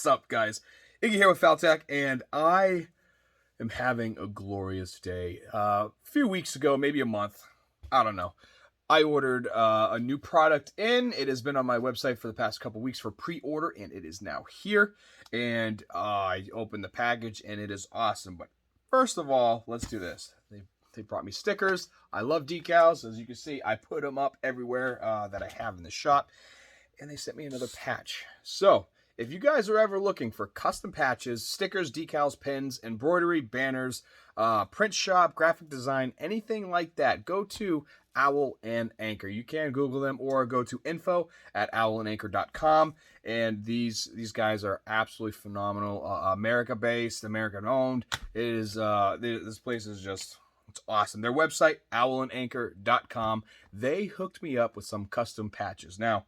What's up, guys? Iggy here with FalTac, and I am having a glorious day. A few weeks ago, maybe a month, I don't know, I ordered a new product in. It has been on my website for the past couple weeks for pre-order, and it is now here. And I opened the package, and it is awesome. But first of all, let's do this. They brought me stickers. I love decals. As you can see, I put them up everywhere that I have in the shop. And they sent me another patch. So if you guys are ever looking for custom patches, stickers, decals, pins, embroidery, banners, print shop, graphic design, anything like that, go to Owl and Anchor. You can Google them or go to info@owlandanchor.com. And these guys are absolutely phenomenal. America-based, American-owned. It is this place is just, it's awesome. Their website, owlandanchor.com. They hooked me up with some custom patches. Now,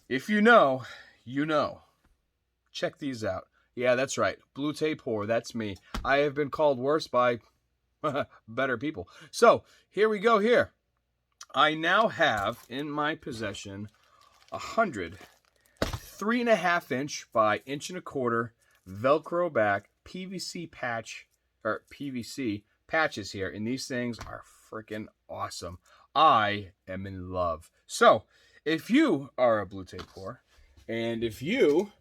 if you know, you know. Check these out. Yeah, that's right. Blue tape whore. That's me. I have been called worse by better people. So, here we go here. I now have in my possession 100 3.5 inch by 1.25 inch Velcro back PVC patch, or PVC patches here. And these things are freaking awesome. I am in love. So, if you are a blue tape whore, and if you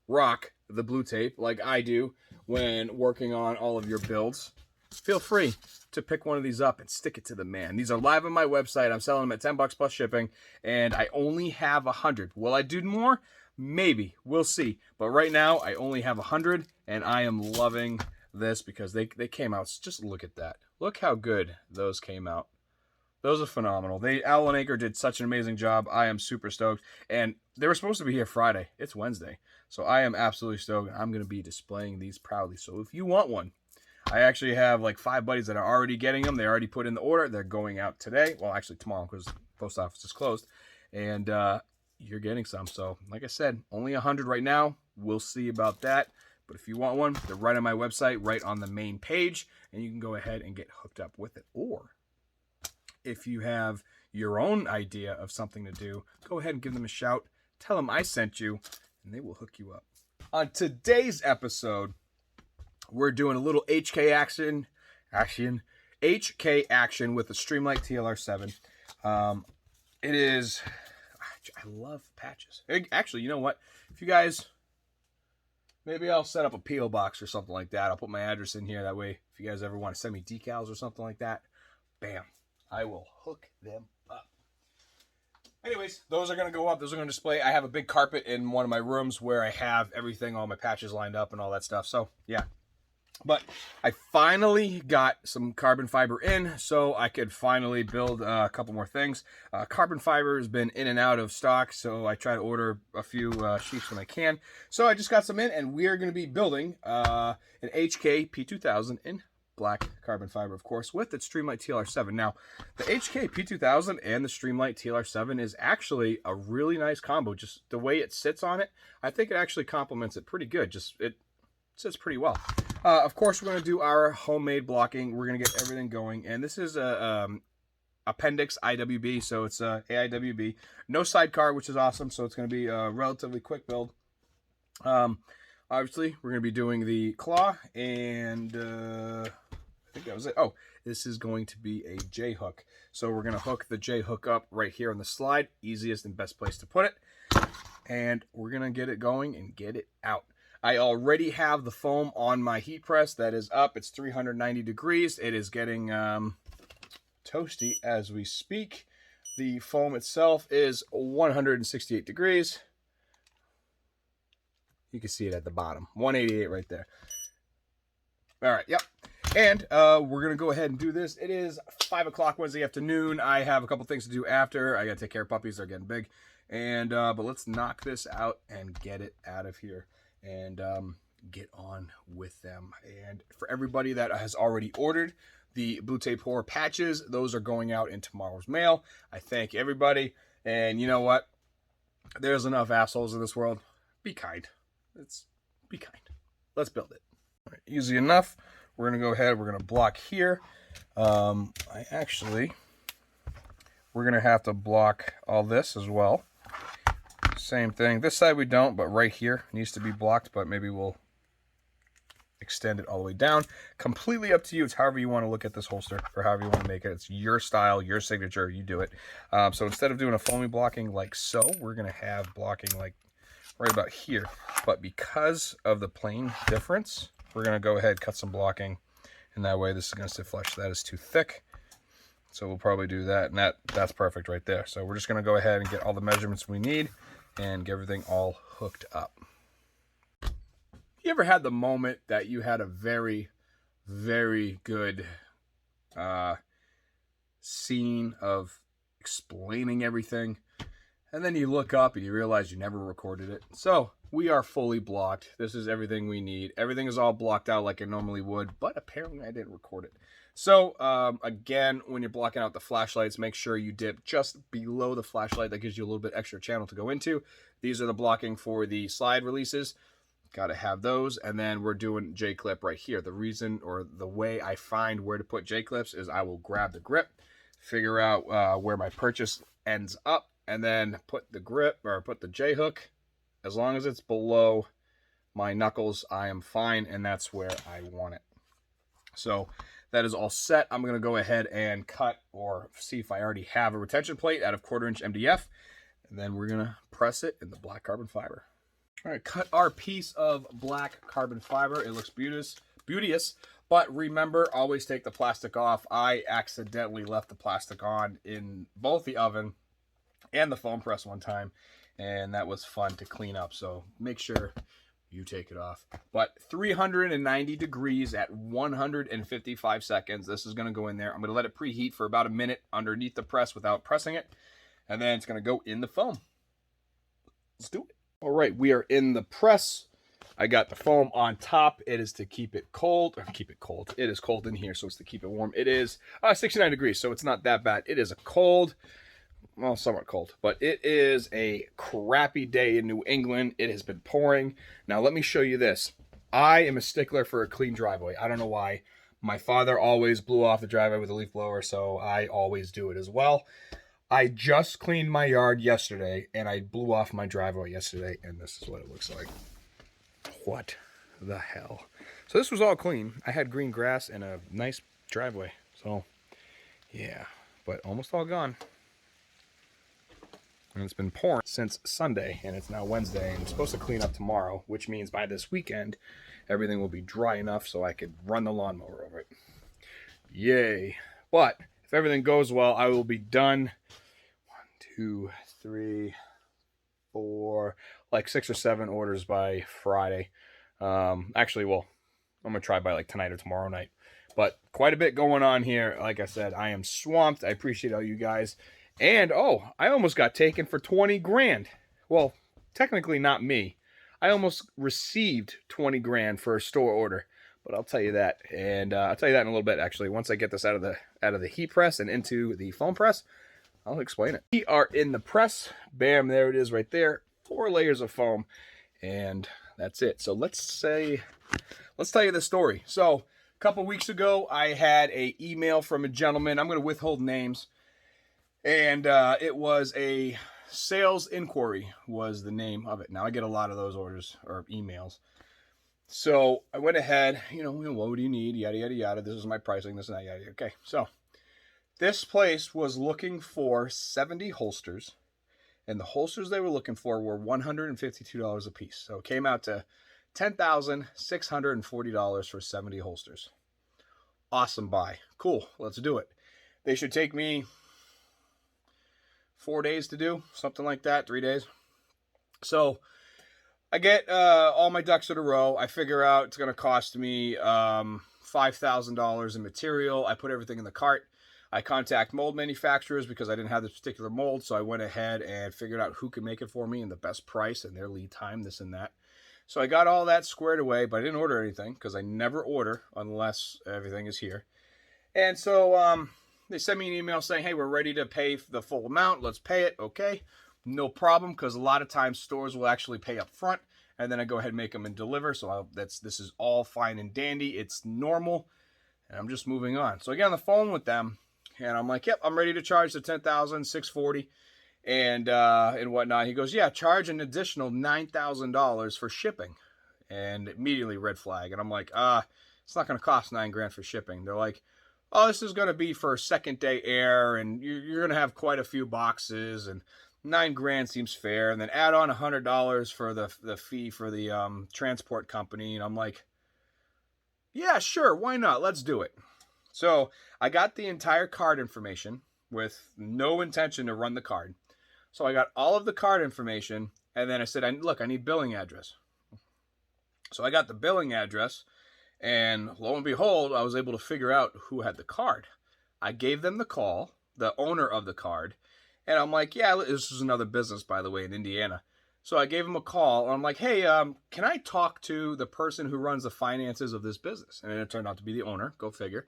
rock the blue tape like I do when working on all of your builds, feel free to pick one of these up and stick it to the man. These are live on my website. I'm selling them at $10 plus shipping, and I only have 100. Will I do more? Maybe. We'll see. But right now, I only have 100, and I am loving this because they came out. Just look at that. Look how good those came out. Those are phenomenal. Owl and Anchor did such an amazing job. I am super stoked. And they were supposed to be here Friday. It's Wednesday. So I am absolutely stoked. I'm going to be displaying these proudly. So if you want one, I actually have like 5 buddies that are already getting them. They already put in the order. They're going out today. Well, actually tomorrow because the post office is closed. And you're getting some. So like I said, only 100 right now. We'll see about that. But if you want one, they're right on my website, right on the main page. And you can go ahead and get hooked up with it. Or if you have your own idea of something to do, go ahead and give them a shout. Tell them I sent you, and they will hook you up. On today's episode, we're doing a little HK action with the Streamlight TLR7. It is, I love patches. Actually, you know what? If you guys, maybe I'll set up a P.O. box or something like that. I'll put my address in here. That way, if you guys ever want to send me decals or something like that, bam, I will hook them up. Anyways, those are going to go up. Those are going to display. I have a big carpet in one of my rooms where I have everything, all my patches lined up and all that stuff. So, yeah. But I finally got some carbon fiber in, so I could finally build a couple more things. Carbon fiber has been in and out of stock, so I try to order a few sheets when I can. So I just got some in, and we are going to be building an HK P2000 in black carbon fiber, of course, with its Streamlight TLR7. Now, the HK P2000 and the Streamlight TLR7 is actually a really nice combo. Just the way it sits on it, I think it actually complements it pretty good. Just it sits pretty well. Of course, we're going to do our homemade blocking. We're going to get everything going, and this is a appendix IWB, so it's a AIWB. No sidecar, which is awesome. So it's going to be a relatively quick build. Obviously, we're going to be doing the claw, and I think that was it. Oh, this is going to be a J-hook. So we're going to hook the J-hook up right here on the slide. Easiest and best place to put it. And we're going to get it going and get it out. I already have the foam on my heat press that is up. It's 390 degrees. It is getting toasty as we speak. The foam itself is 168 degrees. You can see it at the bottom. 188 right there. All right, yep. And we're going to go ahead and do this. It is 5 o'clock Wednesday afternoon. I have a couple things to do after. I got to take care of puppies. They're getting big. And but let's knock this out and get it out of here. And get on with them. And for everybody that has already ordered the Blue Tape Horror patches, those are going out in tomorrow's mail. I thank everybody. And you know what? There's enough assholes in this world. Be kind. Be kind. Let's build it. All right, easy enough. We're going to go ahead. We're going to block here. We're going to have to block all this as well. Same thing. This side we don't, but right here needs to be blocked, but maybe we'll extend it all the way down. Completely up to you. It's however you want to look at this holster or however you want to make it. It's your style, your signature. You do it. So instead of doing a foamy blocking like so, we're going to have blocking like right about here. But because of the plane difference, we're going to go ahead and cut some blocking. And that way this is going to sit flush. That is too thick. So we'll probably do that. And that's perfect right there. So we're just going to go ahead and get all the measurements we need and get everything all hooked up. You ever had the moment that you had a very, very good scene of explaining everything, and then you look up and you realize you never recorded it? So we are fully blocked. This is everything we need. Everything is all blocked out like it normally would, but apparently I didn't record it. So again, when you're blocking out the flashlights, make sure you dip just below the flashlight. That gives you a little bit extra channel to go into. These are the blocking for the slide releases. Got to have those. And then we're doing J-clip right here. The reason or the way I find where to put J-clips is I will grab the grip, figure out where my purchase ends up, and then put the grip or put the J-hook. As long as it's below my knuckles, I am fine, and that's where I want it. So that is all set. I'm going to go ahead and cut or see if I already have a retention plate out of 1/4" MDF, and then we're going to press it in the black carbon fiber. All right, cut our piece of black carbon fiber. It looks beauteous, but remember, always take the plastic off. I accidentally left the plastic on in both the oven and the foam press one time, and that was fun to clean up. So make sure you take it off. But 390 degrees at 155 seconds. This is going to go in there. I'm going to let it preheat for about a minute underneath the press without pressing it, and then it's going to go in the foam. Let's do it. All right, we are in the press. I got the foam on top. It is to keep it cold. It is cold in here, so it's to keep it warm. It is 69 degrees, so it's not that bad. It is a cold, well, somewhat cold, but it is a crappy day in New England. It has been pouring. Now, let me show you this. I am a stickler for a clean driveway. I don't know why. My father always blew off the driveway with a leaf blower, so I always do it as well. I just cleaned my yard yesterday, and I blew off my driveway yesterday, and this is what it looks like. What the hell? So this was all clean. I had green grass and a nice driveway. So, yeah, but almost all gone. And it's been pouring since Sunday, and it's now Wednesday, and I'm supposed to clean up tomorrow, which means by this weekend, everything will be dry enough so I could run the lawnmower over it. Yay. But if everything goes well, I will be done 2, 3, 4, like 6 or 7 orders by Friday. Actually, well, I'm gonna try by like tonight or tomorrow night. But quite a bit going on here. Like I said, I am swamped. I appreciate all you guys. And oh, I almost got taken for 20 grand. Well, technically not me. I almost received 20 grand for a store order. But I'll tell you that, and I'll tell you that in a little bit. Actually, once I get this out of the heat press and into the foam press, I'll explain it. We are in the press. Bam, there it is right there. 4 layers of foam, and that's it. So let's tell you the story. So a couple weeks ago, I had an email from a gentleman. I'm going to withhold names, and it was a sales inquiry was the name of it. Now I get a lot of those orders or emails. So I went ahead, what do you need? Yada, yada, yada. This is my pricing, this and that, yada, yada. Okay, so this place was looking for 70 holsters, and the holsters they were looking for were $152 a piece. So it came out to $10,640 for 70 holsters. Awesome buy. Cool, let's do it. They should take me 4 days to do, something like that, 3 days. So I get all my ducks in a row. I figure out it's going to cost me $5,000 in material. I put everything in the cart. I contact mold manufacturers because I didn't have this particular mold, so I went ahead and figured out who could make it for me and the best price and their lead time, this and that. So I got all that squared away, but I didn't order anything because I never order unless everything is here. And so they sent me an email saying, hey, we're ready to pay the full amount. Let's pay it. Okay, no problem, because a lot of times stores will actually pay up front, and then I go ahead and make them and deliver. So this is all fine and dandy. It's normal, and I'm just moving on. So I get on the phone with them, and I'm like, yep, I'm ready to charge the $10,640. and whatnot. He goes, yeah, charge an additional $9,000 for shipping. And immediately red flag. And I'm like, it's not going to cost $9,000 for shipping. They're like, oh, this is going to be for second day air, and you're going to have quite a few boxes, and $9,000 seems fair. And then add on $100 for the fee for the transport company. And I'm like, yeah, sure, why not? Let's do it. So I got the entire card information with no intention to run the card. So I got all of the card information, and then I said, look, I need billing address. So I got the billing address, and lo and behold, I was able to figure out who had the card. I gave them the call, the owner of the card, and I'm like, yeah, this is another business, by the way, in Indiana. So I gave him a call, and I'm like, hey, can I talk to the person who runs the finances of this business? And it turned out to be the owner, go figure.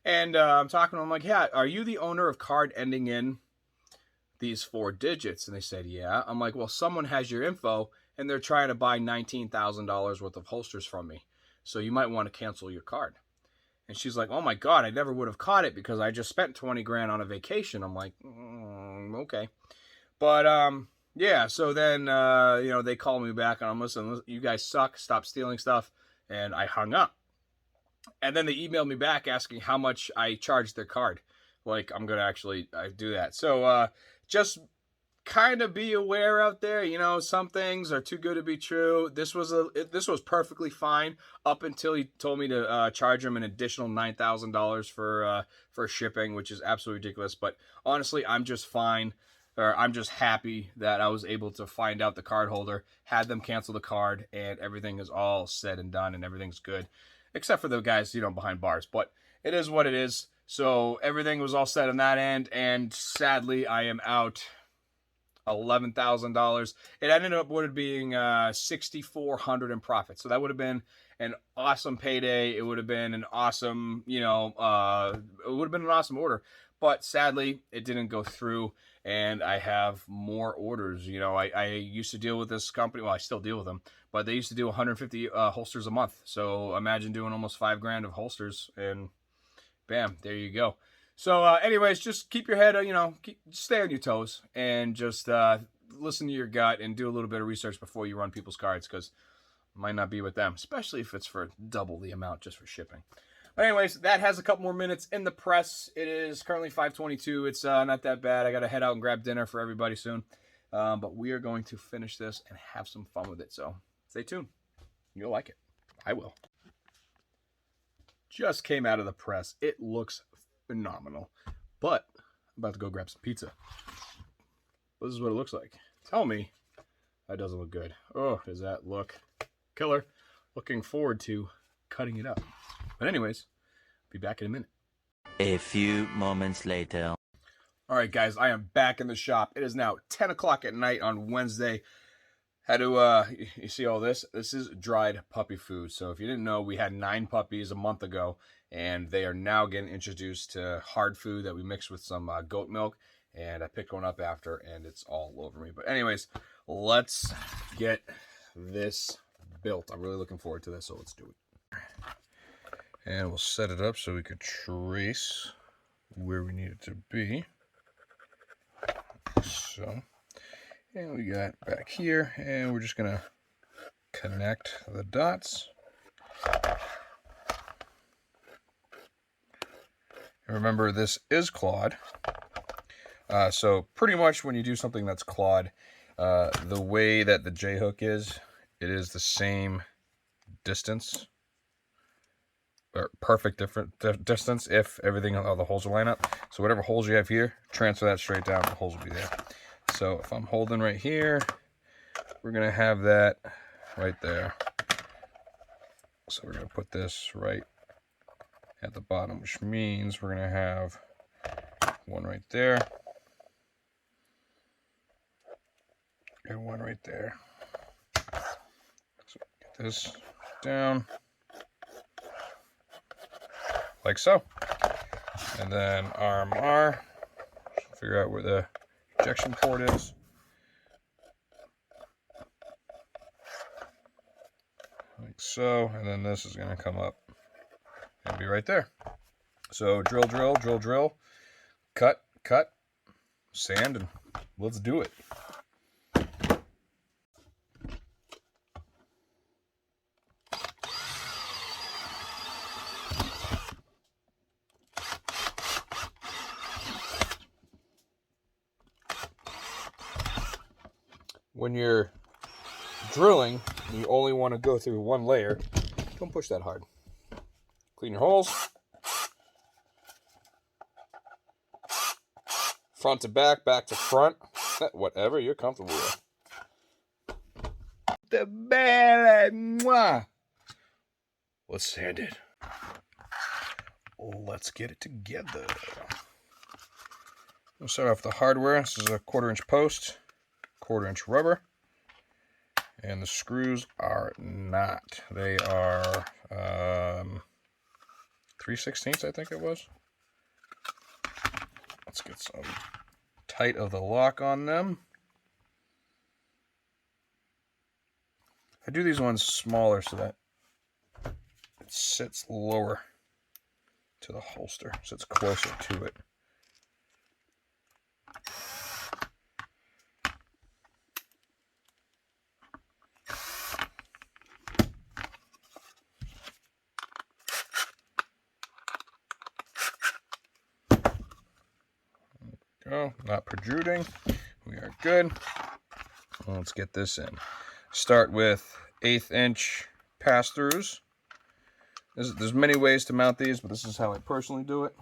And I'm talking to him, I'm like, yeah, are you the owner of card ending in these 4 digits? And they said, yeah. I'm like, well, someone has your info, and they're trying to buy $19,000 worth of holsters from me. So you might want to cancel your card. And she's like, oh my God, I never would have caught it because I just spent $20,000 on a vacation. I'm like, okay. But, yeah, so then, they called me back, and I'm listening, you guys suck, stop stealing stuff. And I hung up. And then they emailed me back asking how much I charged their card. Like, I'm going to actually do that. So, just kind of be aware out there. Some things are too good to be true. This was perfectly fine up until he told me to charge him an additional $9,000 for shipping, which is absolutely ridiculous. But honestly, I'm just fine, or I'm just happy that I was able to find out the card holder, had them cancel the card, and everything is all said and done, and everything's good, except for the guys behind bars. But it is what it is. So everything was all set on that end, and sadly, I am out $11,000. It ended up being $6,400 in profit. So that would have been an awesome payday. It would have been an awesome, it would have been an awesome order. But sadly, it didn't go through, and I have more orders. I used to deal with this company. Well, I still deal with them, but they used to do 150 holsters a month. So imagine doing almost $5,000 of holsters, and bam, there you go. So, anyways, just keep your head, stay on your toes, and just listen to your gut and do a little bit of research before you run people's cards, because it might not be with them, especially if it's for double the amount just for shipping. But anyways, that has a couple more minutes in the press. It is currently 5:22. It's not that bad. I got to head out and grab dinner for everybody soon. But we are going to finish this and have some fun with it. So stay tuned. You'll like it. I will. Just came out of the press. It looks phenomenal. But I'm about to go grab some pizza. This is what it looks like. Tell me that doesn't look good. Oh, does that look killer? Looking forward to cutting it up. But anyways, be back in a minute. A few moments later. All right, guys, I am back in the shop. It is now 10 o'clock at night on Wednesday. Had to, you see all this? This is dried puppy food. So if you didn't know, we had 9 puppies a month ago, and they are now getting introduced to hard food that we mixed with some goat milk. And I picked one up after, and it's all over me. But anyways, let's get this built. I'm really looking forward to this, so let's do it. And we'll set it up so we could trace where we need it to be. So, and we got back here, and we're just gonna connect the dots. And remember, this is clawed. So pretty much when you do something that's clawed, the way that the J-hook is, it is the same distance, or perfect distance if everything, all the holes will line up. So whatever holes you have here, transfer that straight down, the holes will be there. So if I'm holding right here, we're gonna have that right there. So we're gonna put this right at the bottom, which means we're gonna have one right there and one right there. So get this down like so, and then arm R, figure out where the ejection port is. Like so, and then this is going to come up and be right there. So drill, drill, drill, drill, cut, cut, sand, and let's do it. When you're drilling, you only want to go through one layer. Don't push that hard. Clean your holes. Front to back, back to front. Whatever you're comfortable with. The belly. Mwah. Let's sand it. Let's get it together. We'll start off with the hardware. This is a 1/4-inch post. 1/4-inch rubber, and the screws are not. They are 3/16, I think it was. Let's get some tight of the lock on them. I do these ones smaller so that it sits lower to the holster, so it's closer to it. Go, not protruding. We are good. Let's get this in. Start with 1/8 inch pass-throughs. There's many ways to mount these, but this is how I personally do it.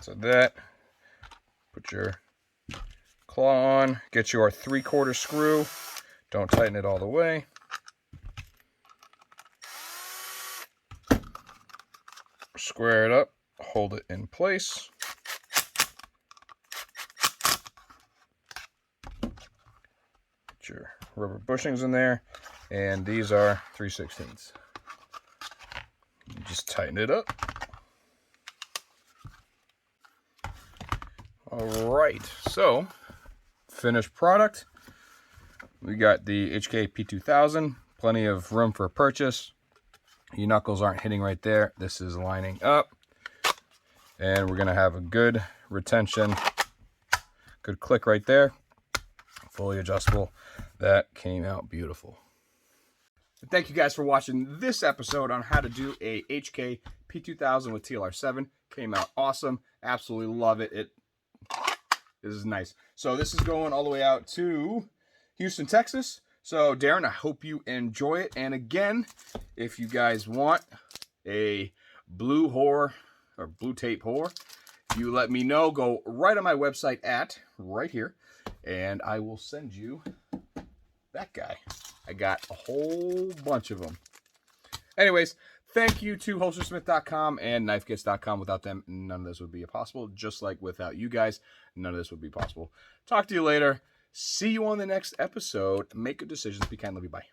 So that, put your claw on, get your 3/4 screw. Don't tighten it all the way. Square it up. Hold it in place. Put your rubber bushings in there, and these are 3/16. Just tighten it up. All right, so finished product. We got the HK P2000, plenty of room for purchase. Your knuckles aren't hitting right there. This is lining up. And we're going to have a good retention, good click right there. Fully adjustable. That came out beautiful. Thank you guys for watching this episode on how to do a HK P2000 with TLR7. Came out awesome. Absolutely love it. This is nice. So this is going all the way out to Houston, Texas. So Darren, I hope you enjoy it. And again, if you guys want a blue whore or blue tape whore, you let me know. Go right on my website right here, and I will send you that guy. I got a whole bunch of them. Anyways, thank you to holstersmith.com and knifekits.com. Without them, none of this would be possible. Just like without you guys, none of this would be possible. Talk to you later. See you on the next episode. Make good decisions. Be kind. Love you. Bye.